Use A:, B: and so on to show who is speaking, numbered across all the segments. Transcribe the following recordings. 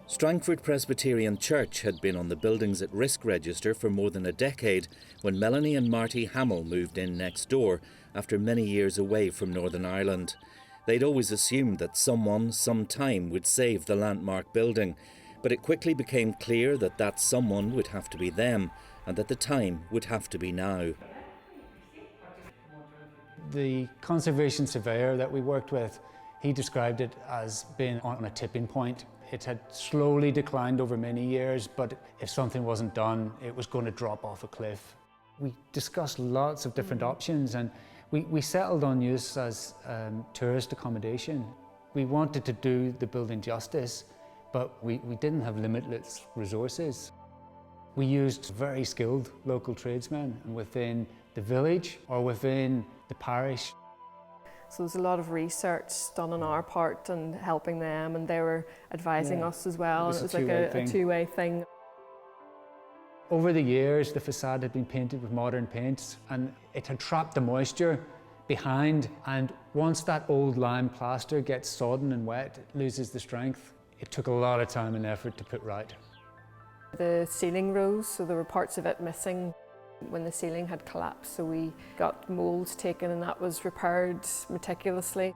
A: Strangford Presbyterian Church had been on the Buildings at Risk register for more than a decade when Melanie and Marty Hamill moved in next door after many years away from Northern Ireland. They'd always assumed that someone, sometime, would save the landmark building, but it quickly became clear that that someone would have to be them, and that the time would have to be now.
B: The conservation surveyor that we worked with, he described it as being on a tipping point. It had slowly declined over many years, but if something wasn't done, it was going to drop off a cliff. We discussed lots of different options, and we settled on use as tourist accommodation. We wanted to do the building justice, but we didn't have limitless resources. We used very skilled local tradesmen within the village or within the parish.
C: So there's a lot of research done on our part and helping them, and they were advising us as well. It was like a two-way thing.
B: Over the years, the facade had been painted with modern paints, and it had trapped the moisture behind, and once that old lime plaster gets sodden and wet, it loses the strength. It took a lot of time and effort to put right.
C: The ceiling rose, so there were parts of it missing when the ceiling had collapsed, so we got moulds taken and that was repaired meticulously.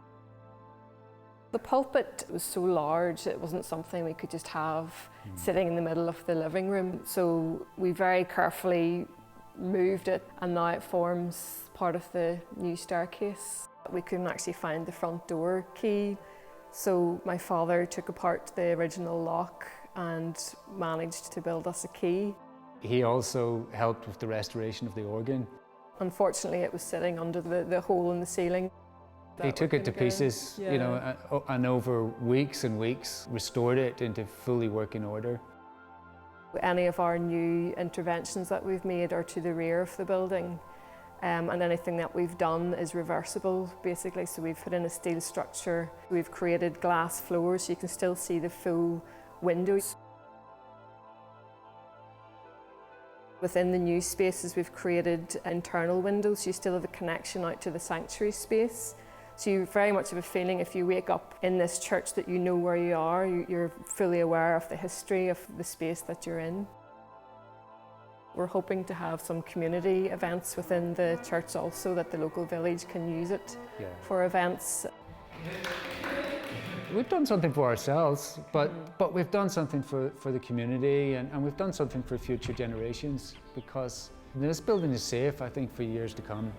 C: The pulpit was so large, it wasn't something we could just have sitting in the middle of the living room, so we very carefully moved it, and now it forms part of the new staircase. We couldn't actually find the front door key, so my father took apart the original lock and managed to build us a key.
B: He also helped with the restoration of the organ.
C: Unfortunately, it was sitting under the hole in the ceiling.
B: He took it to pieces, you know, and over weeks and weeks restored it into fully working order.
C: Any of our new interventions that we've made are to the rear of the building, and anything that we've done is reversible, basically. So we've put in a steel structure, we've created glass floors so you can still see the full windows. Within the new spaces, we've created internal windows, so you still have a connection out to the sanctuary space. So you very much have a feeling if you wake up in this church that you know where you are, you're fully aware of the history of the space that you're in. We're hoping to have some community events within the church also, that the local village can use it for events.
B: We've done something for ourselves, but we've done something for the community, and we've done something for future generations, because this building is safe, I think, for years to come.